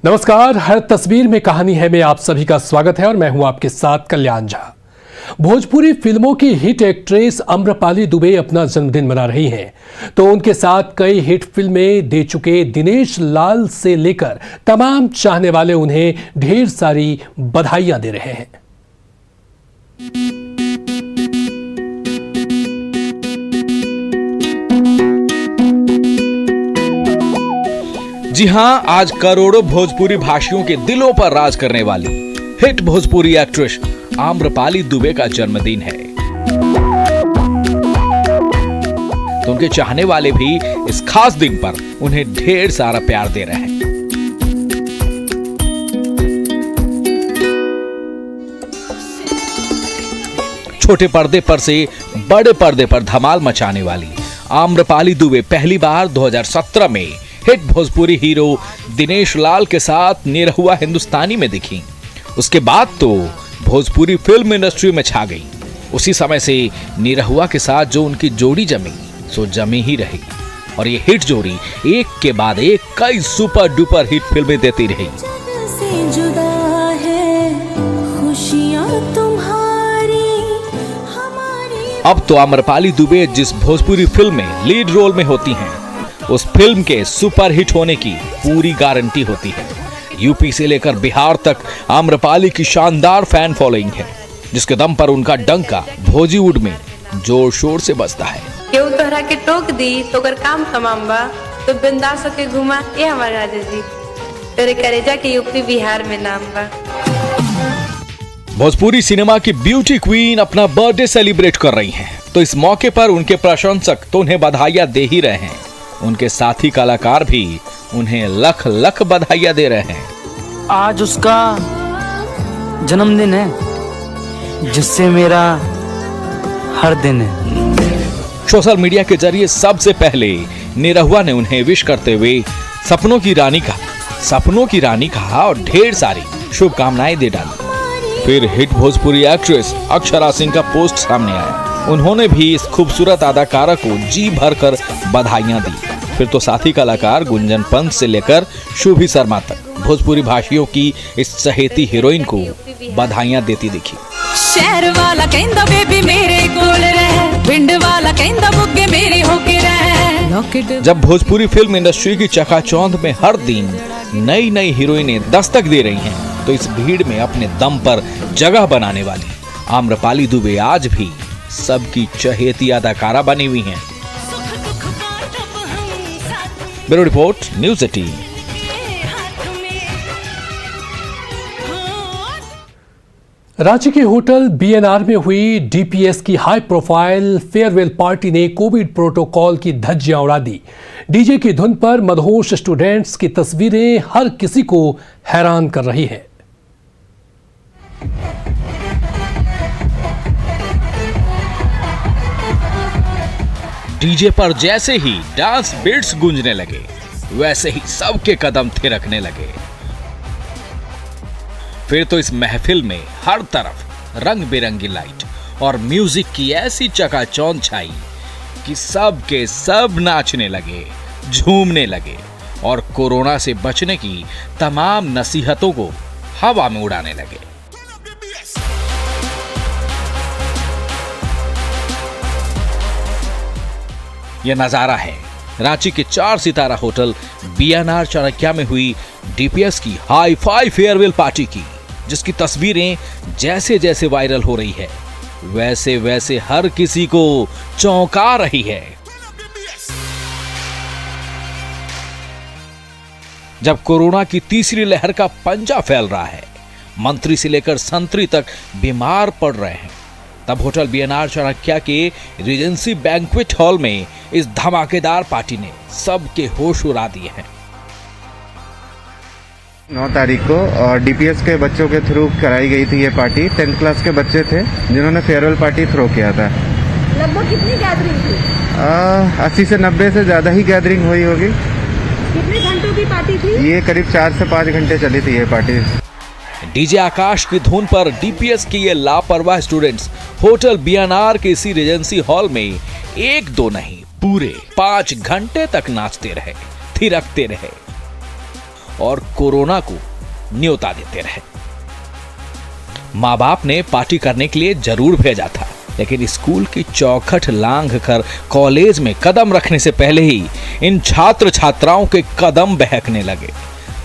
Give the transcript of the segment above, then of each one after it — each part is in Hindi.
नमस्कार, हर तस्वीर में कहानी है में आप सभी का स्वागत है और मैं हूं आपके साथ कल्याण झा। भोजपुरी फिल्मों की हिट एक्ट्रेस आम्रपाली दुबे अपना जन्मदिन मना रही हैं, तो उनके साथ कई हिट फिल्में दे चुके दिनेश लाल से लेकर तमाम चाहने वाले उन्हें ढेर सारी बधाइयां दे रहे हैं। जी हां, आज करोड़ों भोजपुरी भाषियों के दिलों पर राज करने वाली हिट भोजपुरी एक्ट्रेस आम्रपाली दुबे का जन्मदिन है। तो उनके चाहने वाले भी इस खास दिन पर उन्हें ढेर सारा प्यार दे रहे हैं। छोटे पर्दे पर से बड़े पर्दे पर धमाल मचाने वाली आम्रपाली दुबे पहली बार 2017 में हिट भोजपुरी हीरो दिनेश लाल के साथ निरहुआ हिंदुस्तानी में दिखी। उसके बाद तो भोजपुरी फिल्म इंडस्ट्री में छा गई। उसी समय से निरहुआ के साथ जो उनकी जोड़ी जमी सो जमी ही रही और ये हिट जोड़ी एक के बाद एक कई सुपर डुपर हिट फिल्में देती रही। अब तो आम्रपाली दुबे जिस भोजपुरी फिल्म में लीड रोल में होती हैं, उस फिल्म के सुपर हिट होने की पूरी गारंटी होती है। यूपी से लेकर बिहार तक आम्रपाली की शानदार फैन फॉलोइंग है, जिसके दम पर उनका डंका भोजीवुड में जोर शोर से बजता है। केहू तोहरा के टोक दी तो अगर काम तमाम बा तो बिंदास होके घुमा, ये हमारे राजा जी तेरे करेजा के यूपी बिहार में नाम बा। भोजपुरी सिनेमा की ब्यूटी क्वीन अपना बर्थडे सेलिब्रेट कर रही हैं, तो इस मौके पर उनके प्रशंसक तो उन्हें बधाइयां दे ही रहे हैं, उनके साथी कलाकार भी उन्हें लख लख बधाइयां दे रहे हैं। आज उसका जन्मदिन है, जिससे मेरा हर दिन है। सोशल मीडिया के जरिए सबसे पहले निरहुआ ने उन्हें विश करते हुए सपनों की रानी कहा और ढेर सारी शुभकामनाएं दे डाली। फिर हिट भोजपुरी एक्ट्रेस अक्षरा सिंह का पोस्ट सामने आया। उन्होंने भी इस खूबसूरत अदाकारा को जी भर कर बधाइयां दी। फिर तो साथी कलाकार गुंजन पंत से लेकर शुभी शर्मा तक भोजपुरी भाषियों की इस चहेती हीरोइन को बधाइयां देती दिखी। शहर वाला कहंदा बेबी मेरे कोल रह, पिंड वाला कहंदा बुग्गे मेरे होके रह। जब भोजपुरी फिल्म इंडस्ट्री की चकाचौंध में हर दिन नई नई हीरोइनें दस्तक दे रही हैं, तो इस भीड़ में अपने दम पर जगह बनाने वाली आम्रपाली दुबे आज भी सबकी चहेती अदाकारा बनी हुई हैं। Bureau report, news 18। रांची के होटल बीएनआर में हुई डीपीएस की हाई प्रोफाइल फेयरवेल पार्टी ने कोविड प्रोटोकॉल की धज्जियां उड़ा दी। डीजे की धुन पर मदहोश स्टूडेंट्स की तस्वीरें हर किसी को हैरान कर रही हैं। डीजे पर जैसे ही डांस बीट्स गूंजने लगे, वैसे ही सबके कदम थिरकने लगे। फिर तो इस महफिल में हर तरफ रंग बिरंगी लाइट और म्यूजिक की ऐसी चकाचौंध छाई कि सब के सब नाचने लगे, झूमने लगे और कोरोना से बचने की तमाम नसीहतों को हवा में उड़ाने लगे। यह नजारा है रांची के 4 सितारा होटल बीएनआर चाणक्य में हुई डीपीएस की हाई फाई फेयरवेल पार्टी की, जिसकी तस्वीरें जैसे जैसे वायरल हो रही है, वैसे वैसे हर किसी को चौंका रही है। जब कोरोना की तीसरी लहर का पंजा फैल रहा है, मंत्री से लेकर संतरी तक बीमार पड़ रहे हैं, तब होटल बीएनआर चाणक्य के रीजेंसी बैंक्वेट हॉल में इस धमाकेदार पार्टी ने सबके होश उड़ा दिए हैं। 9 तारीख को और डीपीएस के बच्चों के थ्रू कराई गई थी ये पार्टी। 10th क्लास के बच्चे थे जिन्होंने फेयरवेल पार्टी थ्रो किया था। लगभग कितनी गैदरिंग थी? 80 से 90 से ज्यादा ही गैदरिंग हुई होगी। कितने घंटों की पार्टी थी? ये करीब 4 से 5 घंटे चली थी ये पार्टी। डीजे आकाश की धुन पर डीपीएस के ये लापरवाह स्टूडेंट्स होटल बीएनआर के इसी रीजेंसी हॉल में 1-2 नहीं पूरे 5 घंटे तक नाचते रहे, थिरकते रहे और कोरोना को न्योता देते रहे। माँ बाप ने पार्टी करने के लिए जरूर भेजा था, लेकिन स्कूल की चौखट लांघ कर कॉलेज में कदम रखने से पहले ही इन छात्र छात्राओं के कदम बहकने लगे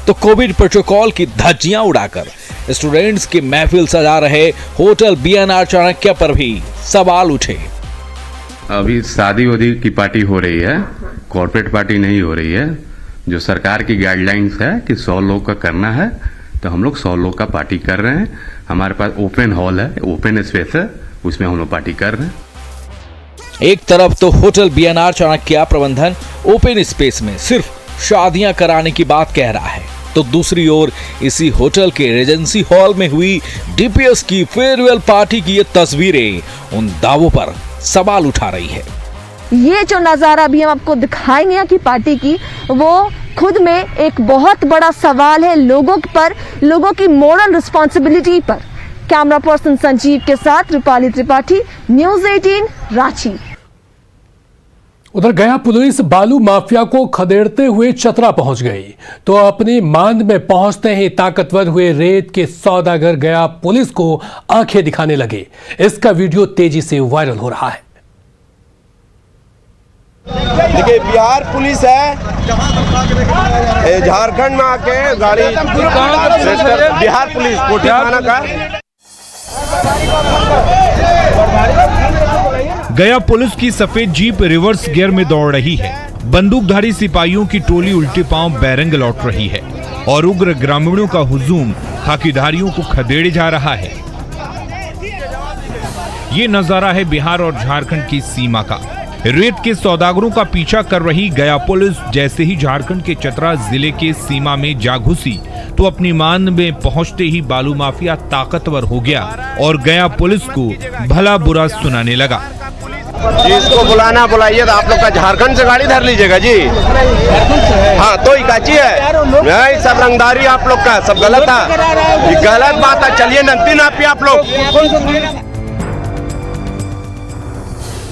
तो कोविड प्रोटोकॉल की धज्जियां उड़ाकर स्टूडेंट्स की महफिल सजा रहे होटल BNR चाणक्य पर भी सवाल उठे। अभी शादी वादी की पार्टी हो रही है, कॉर्पोरेट पार्टी नहीं हो रही है। जो सरकार की गाइडलाइंस है कि 100 लोग का करना है, तो हम लोग 100 लोग का पार्टी कर रहे हैं। हमारे पास ओपन हॉल है, ओपन स्पेस है, उसमें हम लोग पार्टी कर रहे हैं। एक तरफ तो होटल BNR चाणक्य प्रबंधन ओपन स्पेस में सिर्फ शादियां कराने की बात कह रहा है, तो दूसरी ओर इसी होटल के रेजेंसी हॉल में हुई DPS की फेयरवेल पार्टी की ये तस्वीरें उन दावों पर सवाल उठा रही है। ये जो नजारा अभी हम आपको दिखाएंगे की पार्टी की, वो खुद में एक बहुत बड़ा सवाल है लोगों पर, लोगों की मोरल रिस्पॉन्सिबिलिटी पर। कैमरा पर्सन संजीव के साथ रूपाली त्रिपाठी, न्यूज़ 18 रांची। उधर गया पुलिस बालू माफिया को खदेड़ते हुए चतरा पहुंच गई, तो अपनी मांद में पहुंचते ही ताकतवर हुए रेत के सौदागर गया पुलिस को आंखें दिखाने लगे। इसका वीडियो तेजी से वायरल हो रहा है। देखिए, बिहार पुलिस है, झारखंड में आके गाड़ी, बिहार पुलिस कोठी थाना का। गया पुलिस की सफेद जीप रिवर्स गियर में दौड़ रही है। बंदूकधारी सिपाहियों की टोली उल्टे पांव बैरंग लौट रही है और उग्र ग्रामीणों का हुजूम खाकीधारियों को खदेड़े जा रहा है। ये नजारा है बिहार और झारखंड की सीमा का। रेत के सौदागरों का पीछा कर रही गया पुलिस जैसे ही झारखंड के चतरा जिले के सीमा में जा घुसी, तो अपनी मान में पहुंचते ही बालू माफिया ताकतवर हो गया और गया पुलिस को भला बुरा सुनाने लगा। जिसको बुलाना बुलाइए, तो आप लोग का झारखंड से गाड़ी धर लीजिएगा जी। हाँ, तो इकाची है, सब रंगदारी आप लोग का, सब गलत है, ये गलत बात है। चलिए नंदी नापी आप लोग।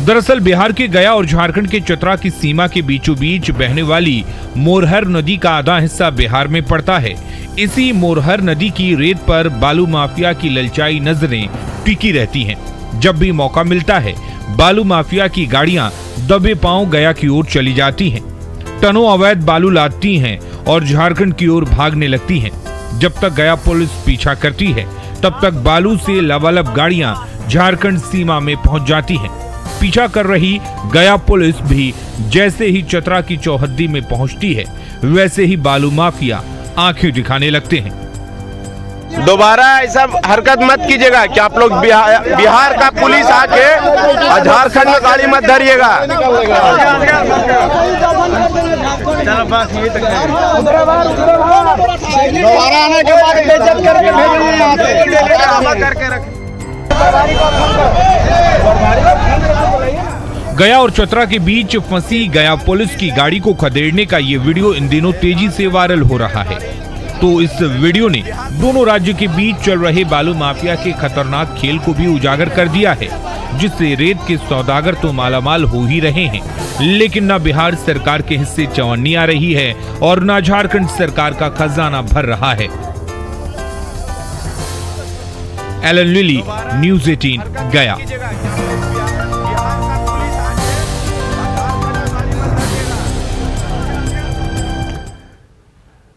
दरअसल बिहार के गया और झारखंड के चतरा की सीमा के बीचों बीच बहने वाली मोरहर नदी का आधा हिस्सा बिहार में पड़ता है। इसी मोरहर नदी की रेत पर बालू माफिया की ललचाई नजरें टिकी रहती हैं। जब भी मौका मिलता है, बालू माफिया की गाड़ियां दबे पांव गया की ओर चली जाती हैं, टनों अवैध बालू लादती हैं और झारखंड की ओर भागने लगती हैं। जब तक गया पुलिस पीछा करती है, तब तक बालू से लबालब गाड़ियां झारखंड सीमा में पहुंच जाती हैं। पीछा कर रही गया पुलिस भी जैसे ही चतरा की चौहद्दी में पहुंचती है, वैसे ही बालू माफिया आंखें दिखाने लगते हैं। दोबारा ऐसा हरकत मत कीजिएगा कि आप लोग बिहार का पुलिस आके झारखंड में गाड़ी मत धरिएगा। दोबारा आने के बाद बेइज्जत करके भेजेंगे। गया और चतरा के बीच फंसी गया पुलिस की गाड़ी को खदेड़ने का ये वीडियो इन दिनों तेजी से वायरल हो रहा है। तो इस वीडियो ने दोनों राज्य के बीच चल रहे बालू माफिया के खतरनाक खेल को भी उजागर कर दिया है, जिससे रेत के सौदागर तो मालामाल हो ही रहे हैं, लेकिन न बिहार सरकार के हिस्से चवन्नी आ रही है और न झारखंड सरकार का खजाना भर रहा है। एलन लिली, न्यूज़ 18 गया।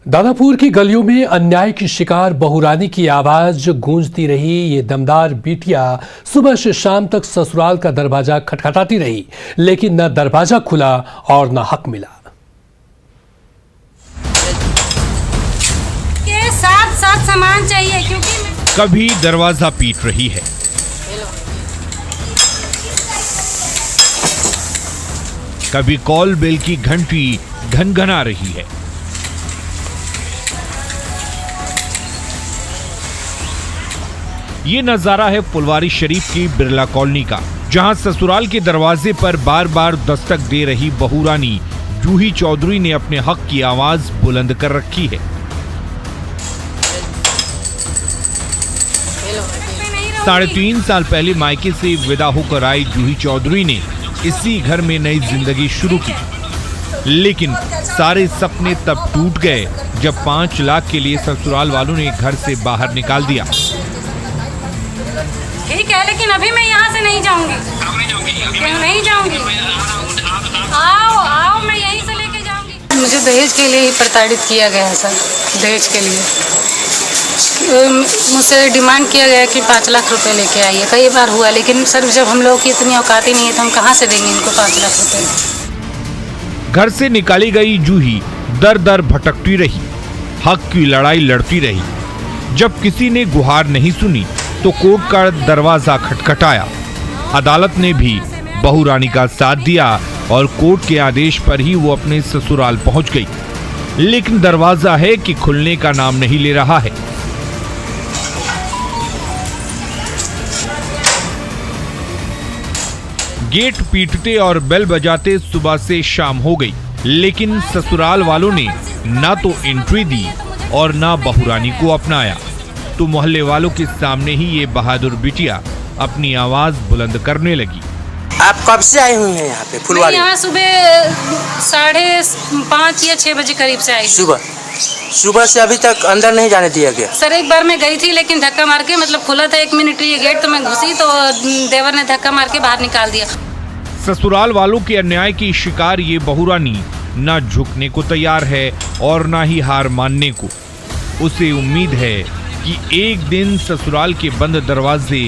दानापुर की गलियों में अन्याय की शिकार बहुरानी की आवाज गूंजती रही। ये दमदार बिटिया सुबह से शाम तक ससुराल का दरवाजा खटखटाती रही, लेकिन न दरवाजा खुला और न हक मिला। के साथ साथ सामान चाहिए, क्योंकि कभी दरवाजा पीट रही है, कभी कॉल बेल की घंटी घनघना रही है। ये नजारा है फुलवारी शरीफ की बिरला कॉलोनी का, जहां ससुराल के दरवाजे पर बार बार दस्तक दे रही बहुरानी जूही चौधरी ने अपने हक की आवाज बुलंद कर रखी है। 3.5 साल पहले मायके से विदा होकर आई जूही चौधरी ने इसी घर में नई जिंदगी शुरू की, लेकिन सारे सपने तब टूट गए जब 5 लाख के लिए ससुराल वालों ने घर से बाहर निकाल दिया। ठीक है, लेकिन अभी मैं यहाँ से नहीं जाऊँगी। क्यों नहीं जाऊँगी? आओ मैं यहीं से लेके जाऊँगी। मुझे दहेज के लिए ही प्रताड़ित किया गया है सर। दहेज के लिए मुझसे डिमांड किया गया कि 5 लाख रुपए लेके आइए। कई बार हुआ, लेकिन सर जब हम लोग की इतनी औकात ही नहीं है तो हम कहाँ से देंगे इनको 5 लाख रुपए। घर से निकाली गई जूही दर दर भटकती रही, हक की लड़ाई लड़ती रही। जब किसी ने गुहार नहीं सुनी तो कोर्ट का दरवाजा खटखटाया। अदालत ने भी बहू रानी का साथ दिया और कोर्ट के आदेश पर ही वो अपने ससुराल पहुंच गई। लेकिन दरवाजा है कि खुलने का नाम नहीं ले रहा है। गेट पीटते और बेल बजाते सुबह से शाम हो गई, लेकिन ससुराल वालों ने ना तो एंट्री दी और ना बहू रानी को अपनाया। तो मोहल्ले वालों के सामने ही ये बहादुर बिटिया अपनी आवाज बुलंद करने लगी। आप कब से आए हुए हैं यहाँ पे फुलवाड़ी? यहाँ सुबह 5:30 या 6 बजे करीब से आई। सुबह से अभी तक अंदर नहीं जाने दिया गया? सर एक बार मैं गई थी, लेकिन धक्का मार के, मतलब खुला था 1 मिनट ये गेट, तो मैं घुसी तो देवर ने धक्का मार के बाहर निकाल दिया। ससुराल वालों के अन्याय की शिकार ये बहू रानी ना झुकने को तैयार है और ना ही हार मानने को। उसे उम्मीद है कि एक दिन ससुराल के बंद दरवाजे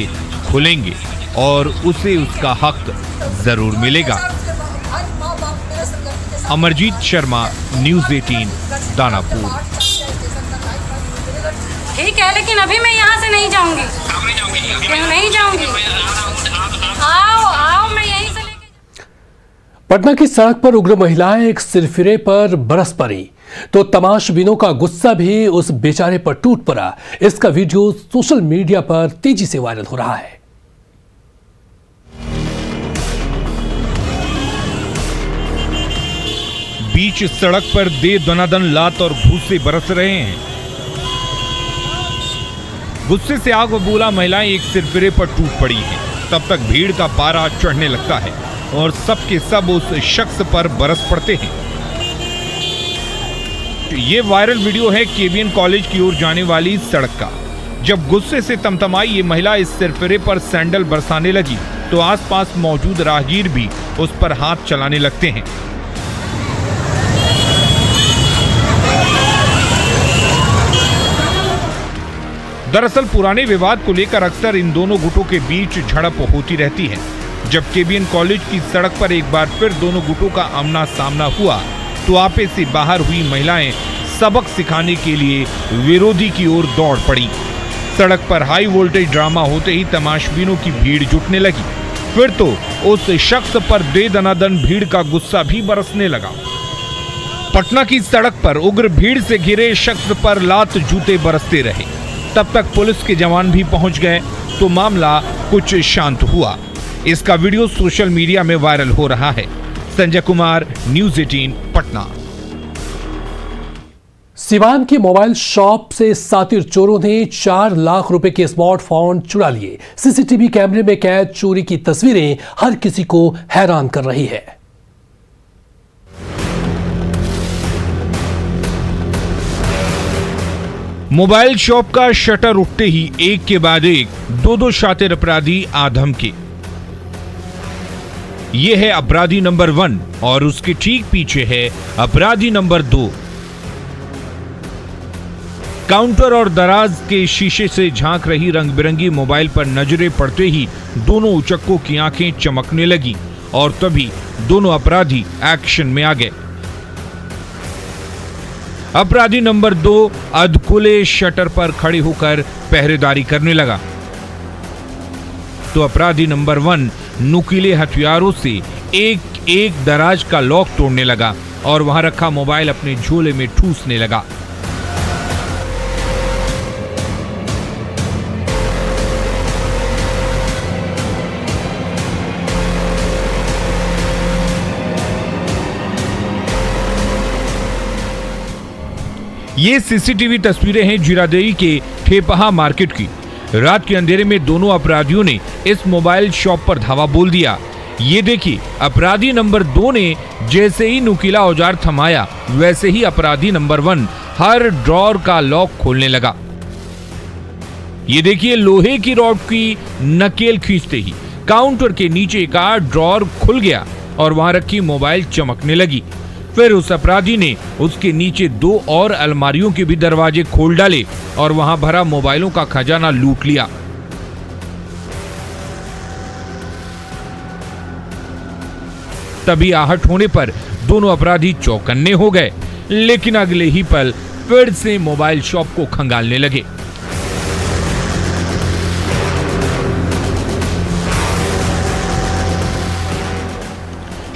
खुलेंगे और उसे उसका हक जरूर मिलेगा। अमरजीत शर्मा, न्यूज़ 18, दानापुर। ठीक है, लेकिन अभी मैं यहाँ से नहीं जाऊँगी। क्यों नहीं जाऊँगी? आओ मैं यहीं से लेके। पटना की सड़क पर उग्र महिलाएं एक सिरफिरे पर बरस पड़ी तो तमाशबीनों का गुस्सा भी उस बेचारे पर टूट पड़ा। इसका वीडियो सोशल मीडिया पर तेजी से वायरल हो रहा है। बीच सड़क पर दे दनादन लात और घूसे बरस रहे हैं। गुस्से से आग बबूला महिलाएं एक सिरफिरे पर टूट पड़ी हैं। तब तक भीड़ का पारा चढ़ने लगता है और सबके सब उस शख्स पर बरस पड़ते हैं। ये वायरल वीडियो है केबीएन कॉलेज की ओर जाने वाली सड़क का। जब गुस्से से तमतमाई ये महिला इस सिरफिरे पर सैंडल बरसाने लगी तो आसपास मौजूद राहगीर भी उस पर हाथ चलाने लगते हैं। दरअसल पुराने विवाद को लेकर अक्सर इन दोनों गुटों के बीच झड़प होती रहती है। जब केबीएन कॉलेज की सड़क पर एक बार फिर दोनों गुटों का आमना सामना हुआ तो आपे से बाहर हुई महिलाएं सबक सिखाने के लिए विरोधी की ओर दौड़ पड़ी। सड़क पर हाई वोल्टेज ड्रामा होते ही तमाशबीनों की भीड़ जुटने लगी। फिर तो उस शख्स पर दे दनादन भीड़ का गुस्सा भी बरसने लगा। पटना की सड़क पर उग्र भीड़ से घिरे शख्स पर लात जूते बरसते रहे। तब तक पुलिस के जवान भी पहुंच गए तो मामला कुछ शांत हुआ। इसका वीडियो सोशल मीडिया में वायरल हो रहा है। संजय कुमार, न्यूज़ 18, पटना। सिवान की मोबाइल शॉप से सातिर चोरों ने 4 लाख रुपए के स्मार्टफोन चुरा लिए। सीसीटीवी कैमरे में कैद चोरी की तस्वीरें हर किसी को हैरान कर रही है। मोबाइल शॉप का शटर उठते ही एक के बाद एक दो शातिर अपराधी आधम के। ये है अपराधी नंबर 1 और उसके ठीक पीछे है अपराधी नंबर 2। काउंटर और दराज के शीशे से झांक रही रंग बिरंगी मोबाइल पर नजरें पड़ते ही दोनों उचक्कों की आंखें चमकने लगी और तभी दोनों अपराधी एक्शन में आ गए। अपराधी नंबर 2 अधखुले शटर पर खड़े होकर पहरेदारी करने लगा तो अपराधी नंबर 1 नुकीले हथियारों से एक एक दराज का लॉक तोड़ने लगा और वहां रखा मोबाइल अपने झोले में ठूसने लगा। ये सीसीटीवी तस्वीरें हैं जीरादेई के ठेपहा मार्केट की। रात के अंधेरे में दोनों अपराधियों ने इस मोबाइल शॉप पर धावा बोल दिया। ये देखिए, अपराधी नंबर 2 ने जैसे ही नुकीला औजार थमाया, वैसे ही अपराधी नंबर 1 हर ड्रॉर का लॉक खोलने लगा। ये देखिए, लोहे की रॉड की नकेल खींचते ही काउंटर के नीचे का ड्रॉर खुल गया और वहां रखी मोबाइल चमकने लगी। फिर उस अपराधी ने उसके नीचे 2 और अलमारियों के भी दरवाजे खोल डाले और वहां भरा मोबाइलों का खजाना लूट लिया। तभी आहट होने पर दोनों अपराधी चौकन्ने हो गए, लेकिन अगले ही पल फिर से मोबाइल शॉप को खंगालने लगे।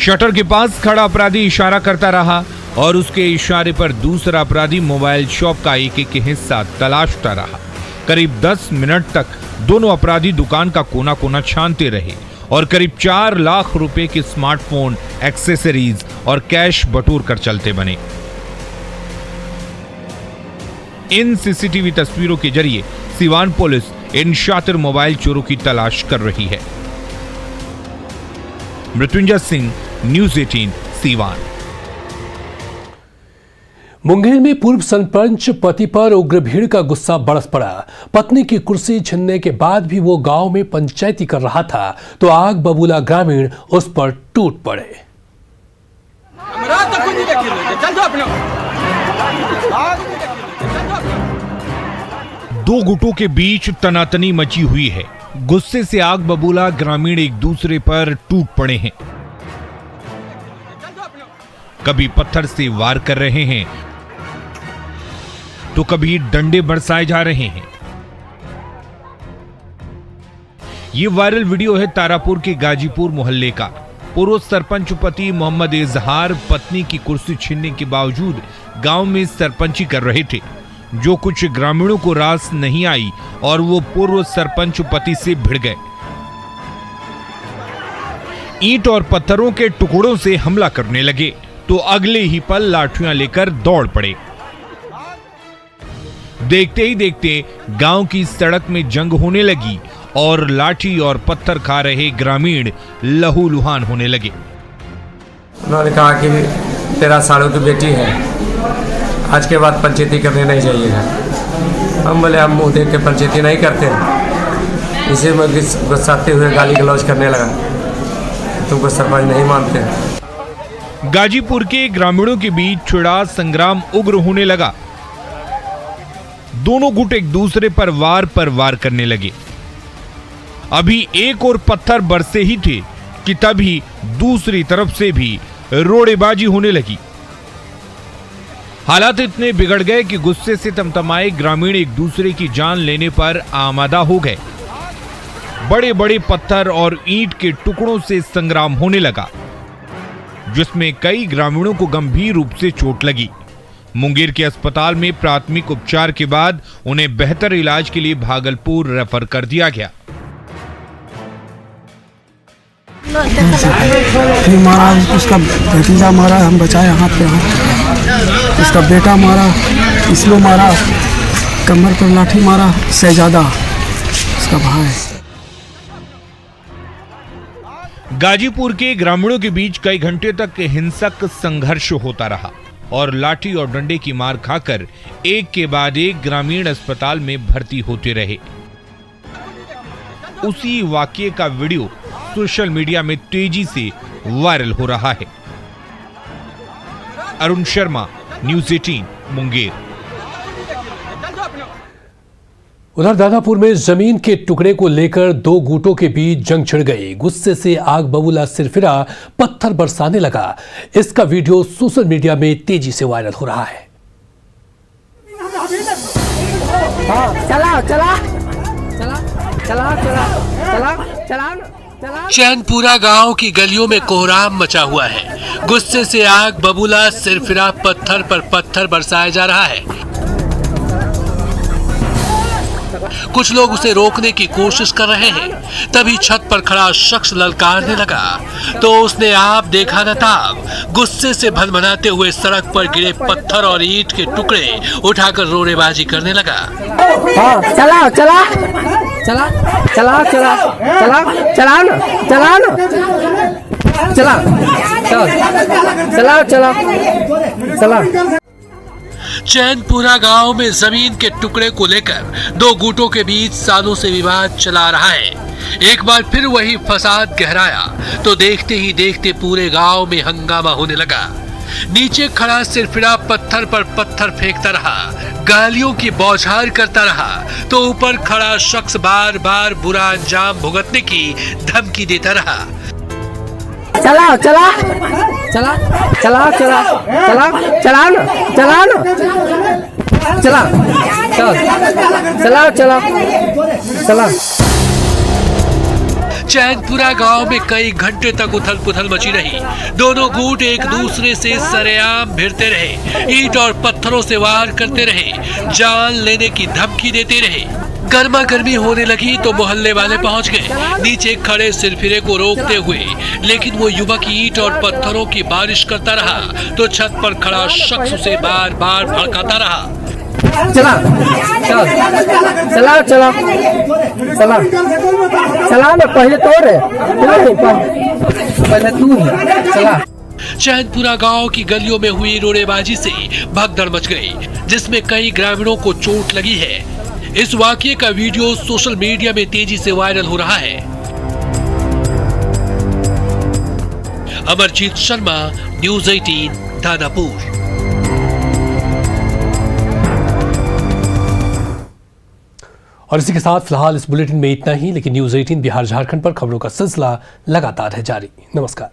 शटर के पास खड़ा अपराधी इशारा करता रहा और उसके इशारे पर दूसरा अपराधी मोबाइल शॉप का एक हिस्सा तलाशता रहा। करीब 10 मिनट तक दोनों अपराधी दुकान का कोना कोना छानते रहे और करीब 4 लाख रुपए के स्मार्टफोन, एक्सेसरीज और कैश बटोर कर चलते बने। इन सीसीटीवी तस्वीरों के जरिए सिवान पुलिस इन शातिर मोबाइल चोरों की तलाश कर रही है। मृत्युंजय सिंह, न्यूज़ 18, सिवान। मुंगेर में पूर्व सरपंच पति पर उग्र भीड़ का गुस्सा बरस पड़ा। पत्नी की कुर्सी छीनने के बाद भी वो गांव में पंचायती कर रहा था तो आग बबूला ग्रामीण उस पर टूट पड़े। दो गुटों के बीच तनातनी मची हुई है। गुस्से से आग बबूला ग्रामीण एक दूसरे पर टूट पड़े हैं। कभी पत्थर से वार कर रहे हैं तो कभी डंडे बरसाए जा रहे हैं। ये वायरल वीडियो है तारापुर के गाजीपुर मोहल्ले का। पूर्व सरपंच पति मोहम्मद इजहार पत्नी की कुर्सी छीनने के बावजूद गांव में सरपंची कर रहे थे, जो कुछ ग्रामीणों को रास नहीं आई और वो पूर्व सरपंच पति से भिड़ गए। ईंट और पत्थरों के टुकड़ों से हमला करने लगे तो अगले ही पल लाठियां लेकर दौड़ पड़े। देखते ही देखते गांव की सड़क में जंग होने लगी और लाठी और पत्थर खा रहे ग्रामीण लहूलुहान होने लगे। उन्होंने कहा कि 13 सालों की बेटी है, आज के बाद पंचायती करने नहीं जाइएगा। हम बोले हम मुंह देख के पंचायती नहीं करते। इसी में गुस्साते हुए गाली गलौज करने लगा, तुमको सरपंच नहीं मानते। गाजीपुर के ग्रामीणों के बीच छिड़ा संग्राम उग्र होने लगा। दोनों गुट एक दूसरे पर वार करने लगे। अभी एक और पत्थर बरसे ही थे कि तभी दूसरी तरफ से भी रोड़ेबाजी होने लगी। हालात इतने बिगड़ गए कि गुस्से से तमतमाए ग्रामीण एक दूसरे की जान लेने पर आमादा हो गए। बड़े बड़े पत्थर और ईंट के टुकड़ों से संग्राम होने लगा, जिसमें कई ग्रामीणों को गंभीर रूप से चोट लगी। मुंगेर के अस्पताल में प्राथमिक उपचार के बाद उन्हें बेहतर इलाज के लिए भागलपुर रेफर कर दिया गया। मारा, उसका भतीजा मारा, हम बचाए हाथ पे हाथ। उसका बेटा मारा, इसमें मारा, कमर पर लाठी मारा, शहजादा उसका भाई। गाजीपुर के ग्रामीणों के बीच कई घंटे तक हिंसक संघर्ष होता रहा और लाठी और डंडे की मार खाकर एक के बाद एक ग्रामीण अस्पताल में भर्ती होते रहे। उसी वाकये का वीडियो सोशल मीडिया में तेजी से वायरल हो रहा है। अरुण शर्मा, न्यूज़ 18, मुंगेर। उधर दादापुर में जमीन के टुकड़े को लेकर दो गुटों के बीच जंग छिड़ गई। गुस्से से आग बबूला सिरफिरा पत्थर बरसाने लगा। इसका वीडियो सोशल मीडिया में तेजी से वायरल हो रहा है। चला चला चला चला चला चला चला। चैनपुरा गांव की गलियों में कोहराम मचा हुआ है। गुस्से से आग बबूला सिरफिरा पत्थर पर पत्थर बरसाया जा रहा है। कुछ लोग उसे रोकने की कोशिश कर रहे हैं। तभी छत पर खड़ा शख्स ललकारने लगा तो उसने आप देखा न ताब गुस्से से भनभनाते हुए सड़क पर गिरे पत्थर और ईंट के टुकड़े उठाकर रोड़ेबाजी करने लगा। चला चला चला चला चला चला चला ना चला ना चला चला चला चला। चैनपुरा गांव में जमीन के टुकड़े को लेकर दो गुटों के बीच सालों से विवाद चला रहा है। एक बार फिर वही फसाद गहराया तो देखते ही देखते पूरे गांव में हंगामा होने लगा। नीचे खड़ा सिरफिरा पत्थर पर पत्थर फेंकता रहा, गालियों की बौछार करता रहा तो ऊपर खड़ा शख्स बार बार बुरा अंजाम भुगतने की धमकी देता रहा। चला चला चला चला चला चला चला ना चला ना चला चला चला चला। चैनपुरा गांव में कई घंटे तक उथल पुथल मची रही। दोनों गुट एक दूसरे से सरेआम भिड़ते रहे, ईंट और पत्थरों से वार करते रहे, जान लेने की धमकी देते रहे। गर्मा गर्मी होने लगी तो मोहल्ले वाले पहुंच गए नीचे खड़े सिरफिरे को रोकते हुए, लेकिन वो युवक ईंट और पत्थरों की बारिश करता रहा तो छत पर खड़ा शख्स उसे बार बार भड़काता रहा। चला चला चला चला चला ना पहले तो पहले तू चला। चैनपुरा गांव की गलियों में हुई रोड़ेबाजी से भगदड़ मच गई, जिसमें कई ग्रामीणों को चोट लगी है। इस वाकये का वीडियो सोशल मीडिया में तेजी से वायरल हो रहा है। अमरजीत शर्मा, न्यूज़ 18, दानापुर। और इसी के साथ फिलहाल इस बुलेटिन में इतना ही, लेकिन न्यूज़ 18 बिहार झारखंड पर खबरों का सिलसिला लगातार है जारी। नमस्कार।